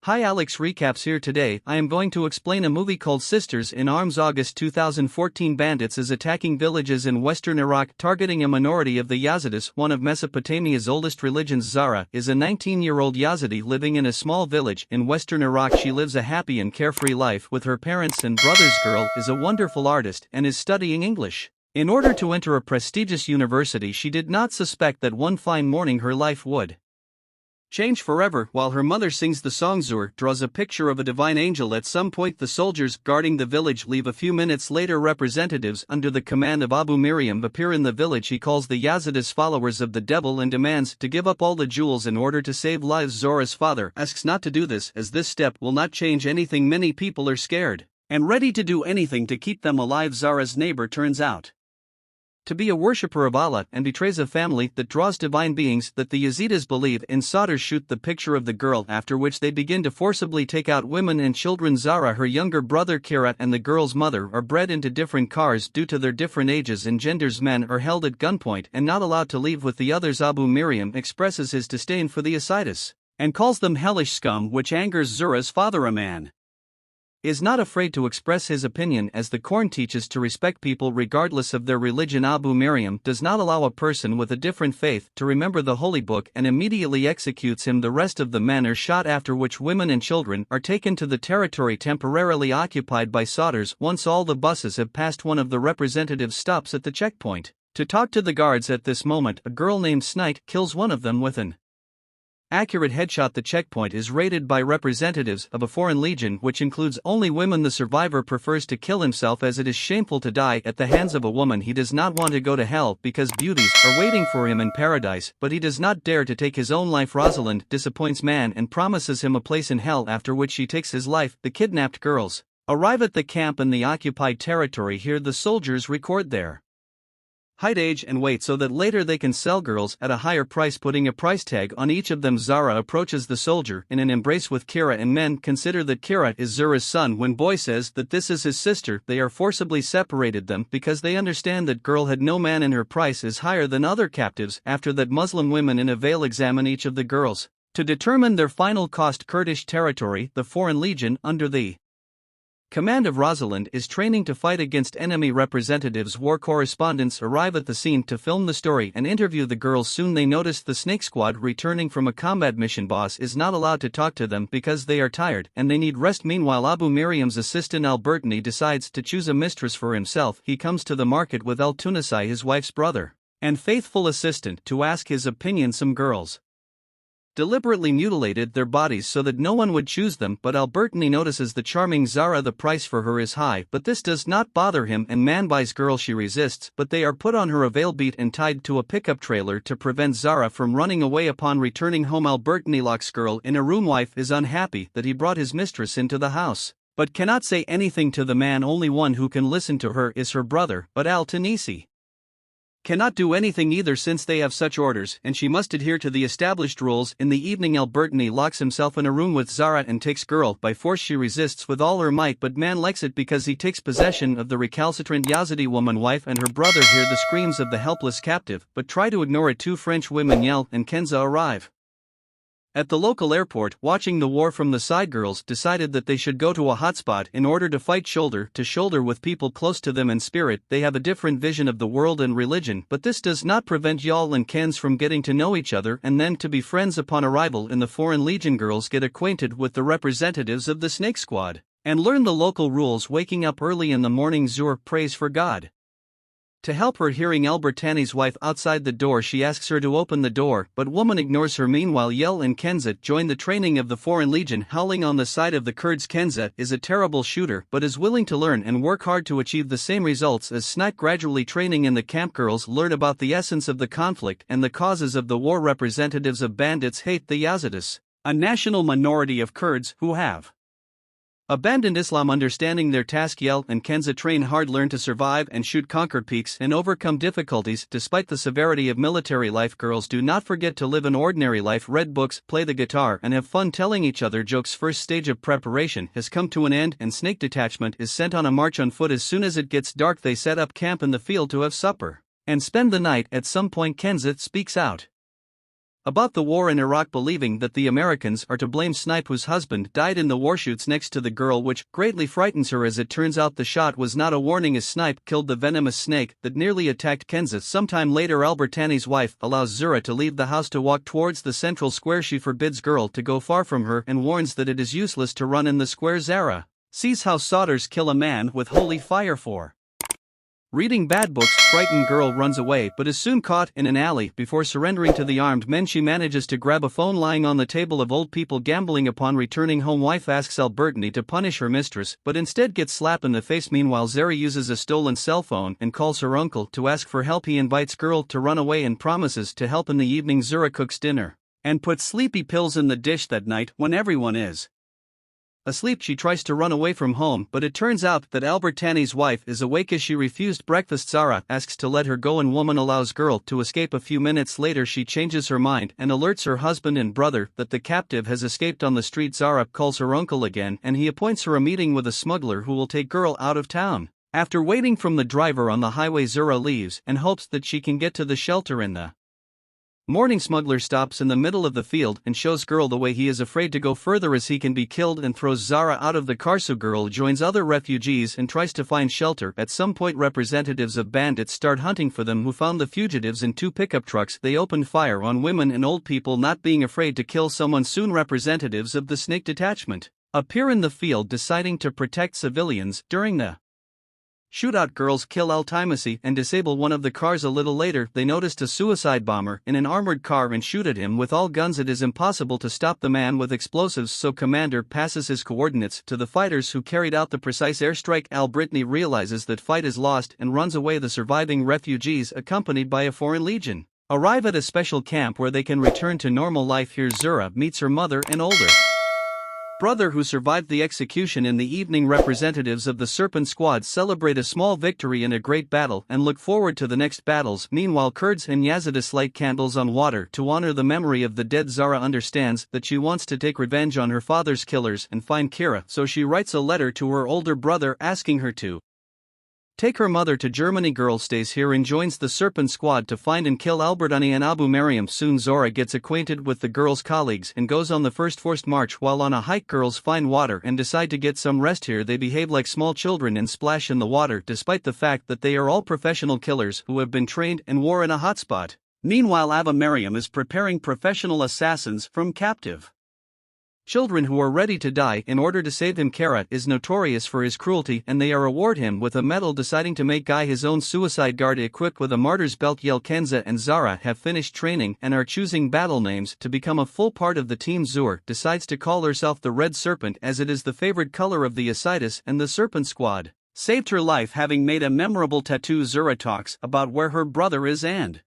Hi, Alex Recaps here. Today I am going to explain a movie called Sisters in Arms. August 2014. Bandits is attacking villages in western Iraq targeting a minority of the Yazidis. One of Mesopotamia's oldest religions, Zara, is a 19-year-old Yazidi living in a small village in western Iraq. She lives a happy and carefree life with her parents and brothers. Girl is a wonderful artist and is studying English. In order to enter a prestigious university, she did not suspect that one fine morning her life would change forever. While her mother sings the song, Zara draws a picture of a divine angel. At some point, the soldiers guarding the village leave. A few minutes later, representatives under the command of Abu Miriam appear in the village. He calls the Yazidis followers of the devil and demands to give up all the jewels in order to save lives. Zara's father asks not to do this, as this step will not change anything. Many people are scared and ready to do anything to keep them alive. Zara's neighbor turns out to be a worshipper of Allah and betrays a family that draws divine beings that the Yazidis believe in. Soldiers shoot the picture of the girl, after which they begin to forcibly take out women and children. Zara, her younger brother Kirat, and the girl's mother are bred into different cars due to their different ages and genders. Men are held at gunpoint and not allowed to leave with the others. Abu Miriam expresses his disdain for the Yazidis and calls them hellish scum, which angers Zara's father. A man is not afraid to express his opinion, as the Quran teaches to respect people regardless of their religion. Abu Miriam does not allow a person with a different faith to remember the holy book and immediately executes him. The rest of the men are shot, after which women and children are taken to the territory temporarily occupied by soldiers. Once all the buses have passed, one of the representatives stops at the checkpoint to talk to the guards. At this moment, a girl named Snake kills one of them with an accurate headshot. The checkpoint is raided by representatives of a foreign legion, which includes only women. The survivor prefers to kill himself, as it is shameful to die at the hands of a woman. He does not want to go to hell because beauties are waiting for him in paradise, but he does not dare to take his own life. Rosalind disappoints man and promises him a place in hell, after which she takes his life. The kidnapped girls arrive at the camp in the occupied territory. Here the soldiers record their height, age, and weight so that later they can sell girls at a higher price, putting a price tag on each of them. Zara approaches the soldier in an embrace with Kira, and men consider that Kira is Zara's son. When boy says that this is his sister, they are forcibly separated them because they understand that girl had no man and her price is higher than other captives. After that, Muslim women in a veil examine each of the girls to determine their final cost. Kurdish territory, the foreign legion under the command of Rosalind is training to fight against enemy representatives. War correspondents arrive at the scene to film the story and interview the girls. Soon they notice the Snake Squad returning from a combat mission. Boss is not allowed to talk to them because they are tired and they need rest. Meanwhile, Abu Miriam's assistant Albertini decides to choose a mistress for himself. He comes to the market with El Tunisai, his wife's brother and faithful assistant, to ask his opinion. Some girls deliberately mutilated their bodies so that no one would choose them, but Albertini notices the charming Zara. The price for her is high, but this does not bother him, and man buys girl. She resists, but they are put on her a veil, beat, and tied to a pickup trailer to prevent Zara from running away. Upon returning home, Albertini locks girl in a room. Wife is unhappy that he brought his mistress into the house, but cannot say anything to the man. Only one who can listen to her is her brother, but Al-Tunisi cannot do anything either, since they have such orders and she must adhere to the established rules. In the evening, Albertini locks himself in a room with Zara and takes girl by force. She resists with all her might, but man likes it because he takes possession of the recalcitrant Yazidi woman. Wife and her brother hear the screams of the helpless captive but try to ignore it. Two French women, Yaël and Kenza, arrive at the local airport. Watching the war from the side, girls decided that they should go to a hotspot in order to fight shoulder to shoulder with people close to them in spirit. They have a different vision of the world and religion, but this does not prevent Yaël and Kenz from getting to know each other and then to be friends. Upon arrival in the foreign legion, girls get acquainted with the representatives of the Snake Squad and learn the local rules. Waking up early in the morning, Zara prays for God to help her. Hearing Albertani's wife outside the door, she asks her to open the door, but woman ignores her. Meanwhile, Yaël and Kenza join the training of the foreign legion, howling on the side of the Kurds. Kenza is a terrible shooter but is willing to learn and work hard to achieve the same results as Snake. Gradually training in the camp, girls learn about the essence of the conflict and the causes of the war. Representatives of bandits hate the Yazidis, a national minority of Kurds who have abandoned Islam. Understanding their task, Yaël and Kenza train hard, learn to survive and shoot, conquer peaks, and overcome difficulties. Despite the severity of military life, girls do not forget to live an ordinary life, read books, play the guitar, and have fun telling each other jokes. First stage of preparation has come to an end, and Snake Detachment is sent on a march on foot. As soon as it gets dark, they set up camp in the field to have supper and spend the night. At some point, Kenza speaks out About the war in Iraq, believing that the Americans are to blame Snipe, whose husband died in the warshoots next to the girl, which greatly frightens her as it turns out the shot was not a warning as Snipe killed the venomous snake that nearly attacked Kenza. Sometime later, Albertani's wife allows Zara to leave the house to walk towards the central square. She forbids girl to go far from her and warns that it is useless to run in the square. Zara sees how Sodders kill a man with holy fire for reading bad books. Frightened girl runs away but is soon caught in an alley. Before surrendering to the armed men, she manages to grab a phone lying on the table of old people gambling. Upon returning home, wife asks Albertini to punish her mistress but instead gets slapped in the face. Meanwhile, Zara uses a stolen cell phone and calls her uncle to ask for help. He invites girl to run away and promises to help in the evening. Zara cooks dinner and puts sleepy pills in the dish. That night, when everyone is asleep, she tries to run away from home, but it turns out that Albertani's wife is awake as she refused breakfast. Zara asks to let her go and woman allows girl to escape. A few minutes later, she changes her mind and alerts her husband and brother that the captive has escaped on the street. Zara calls her uncle again and he appoints her a meeting with a smuggler who will take girl out of town. After waiting from the driver on the highway, Zara leaves and hopes that she can get to the shelter in the morning. Smuggler stops in the middle of the field and shows girl the way. He is afraid to go further as he can be killed and throws Zara out of the car, so girl joins other refugees and tries to find shelter. At some point, representatives of bandits start hunting for them, who found the fugitives in 2 pickup trucks. They open fire on women and old people, not being afraid to kill someone. Soon representatives of the Snake detachment appear in the field, deciding to protect civilians. During the shootout, girls kill Altimasi and disable one of the cars. A little later, they noticed a suicide bomber in an armored car and shoot at him with all guns. It is impossible to stop the man with explosives, so commander passes his coordinates to the fighters who carried out the precise airstrike. Albertini realizes that fight is lost and runs away. The surviving refugees, accompanied by a foreign legion, arrive at a special camp where they can return to normal life. Here Zara meets her mother and older brother who survived the execution. In the evening, representatives of the Serpent Squad celebrate a small victory in a great battle and look forward to the next battles. Meanwhile, Kurds and Yazidis light candles on water to honor the memory of the dead. Zara understands that she wants to take revenge on her father's killers and find Kira, so she writes a letter to her older brother asking her to take her mother to Germany. Girl stays here and joins the Serpent Squad to find and kill Albertani and Abu Mariam. Soon Zora gets acquainted with the girl's colleagues and goes on the first forced march. While on a hike, girls find water and decide to get some rest here. They behave like small children and splash in the water, despite the fact that they are all professional killers who have been trained and war in a hotspot. Meanwhile, Abu Mariam is preparing professional assassins from captive children who are ready to die in order to save him. Kara is notorious for his cruelty and they award him with a medal, deciding to make Guy his own suicide guard equipped with a martyr's belt. Yaël, Kenza and Zara have finished training and are choosing battle names to become a full part of the team. Zur decides to call herself the Red Serpent as it is the favorite color of the Yazidis and the Serpent Squad saved her life, having made a memorable tattoo. Zura talks about where her brother is and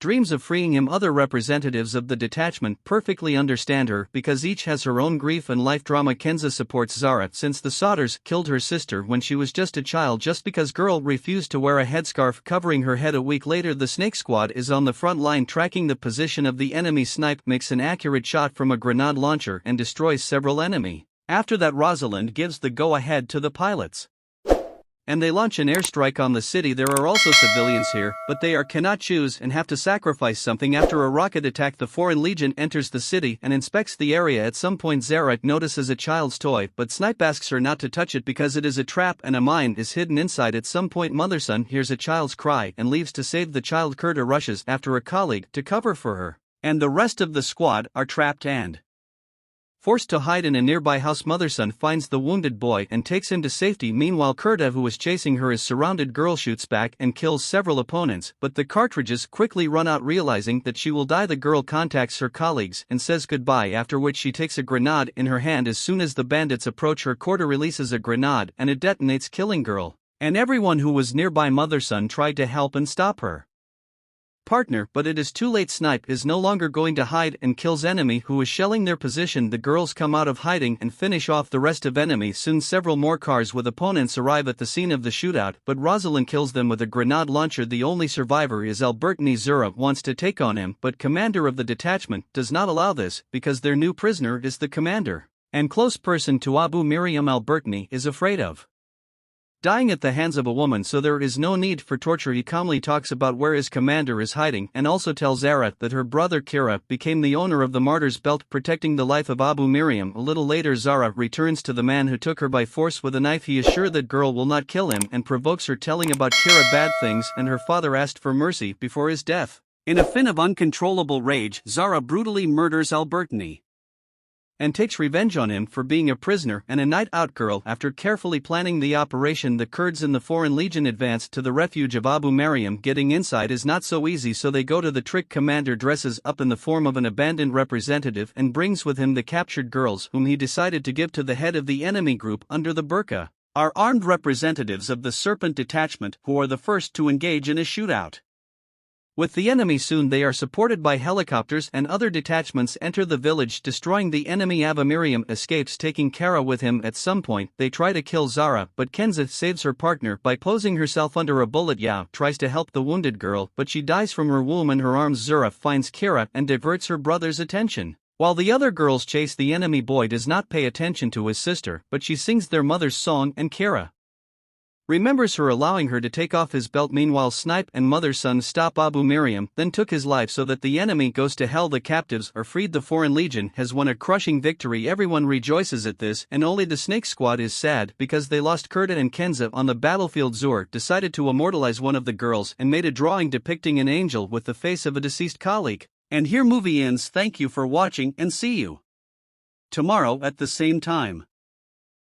dreams of freeing him. Other representatives of the detachment perfectly understand her because each has her own grief and life drama. Kenza supports Zara since the Sodders killed her sister when she was just a child just because girl refused to wear a headscarf covering her head. A week later, the Snake Squad is on the front line tracking the position of the enemy. Snipe makes an accurate shot from a grenade launcher and destroys several enemy. After that, Rosalind gives the go-ahead to the pilots and they launch an airstrike on the city. There are also civilians here, but they cannot choose and have to sacrifice something. After a rocket attack, the Foreign Legion enters the city and inspects the area. At some point, Zara notices a child's toy, but Snipe asks her not to touch it because it is a trap and a mine is hidden inside. At some point, Motherson hears a child's cry and leaves to save the child. Kurda rushes after a colleague to cover for her, and the rest of the squad are trapped and forced to hide in a nearby house. Motherson finds the wounded boy and takes him to safety. Meanwhile, Kurda, who is chasing her, is surrounded. Girl shoots back and kills several opponents, but the cartridges quickly run out. Realizing that she will die, the girl contacts her colleagues and says goodbye, after which she takes a grenade in her hand. As soon as the bandits approach her, Kurda releases a grenade and it detonates, killing girl and everyone who was nearby. Motherson tried to help and stop her partner, but it is too late. Snipe is no longer going to hide and kills enemy who is shelling their position. The girls come out of hiding and finish off the rest of enemy. Soon several more cars with opponents arrive at the scene of the shootout, but Rosalind kills them with a grenade launcher. The only survivor is Albertini. Zura wants to take on him, but commander of the detachment does not allow this because their new prisoner is the commander and close person to Abu Miriam. Albertini is afraid of dying at the hands of a woman, so there is no need for torture. He calmly talks about where his commander is hiding and also tells Zara that her brother Kira became the owner of the martyr's belt protecting the life of Abu Miriam. A little later Zara returns to the man who took her by force with a knife. He is sure that girl will not kill him and provokes her, telling about Kira bad things and her father asked for mercy before his death. In a fit of uncontrollable rage, Zara brutally murders Albertini and takes revenge on him for being a prisoner and a night-out girl. After carefully planning the operation, the Kurds in the Foreign Legion advance to the refuge of Abu Mariam. Getting inside is not so easy, so they go to the trick. Commander dresses up in the form of an abandoned representative and brings with him the captured girls, whom he decided to give to the head of the enemy group under the burqa. Are armed representatives of the Serpent Detachment, who are the first to engage in a shootout with the enemy. Soon they are supported by helicopters and other detachments enter the village, destroying the enemy. Abu Miriam escapes, taking Kara with him. At some point they try to kill Zara, but Kenza saves her partner by posing herself under a bullet. Yao tries to help the wounded girl, but she dies from her wound in her arms. Zara finds Kira and diverts her brother's attention. While the other girls chase the enemy, boy does not pay attention to his sister, but she sings their mother's song and Kira remembers her, allowing her to take off his belt. Meanwhile Snipe and Mother's son stop Abu Miriam, then took his life so that the enemy goes to hell. The captives are freed. The Foreign Legion has won a crushing victory. Everyone rejoices at this, and only the Snake Squad is sad because they lost Kurda and Kenza on the battlefield. Zura decided to immortalize one of the girls and made a drawing depicting an angel with the face of a deceased colleague. And here movie ends. Thank you for watching and see you tomorrow at the same time.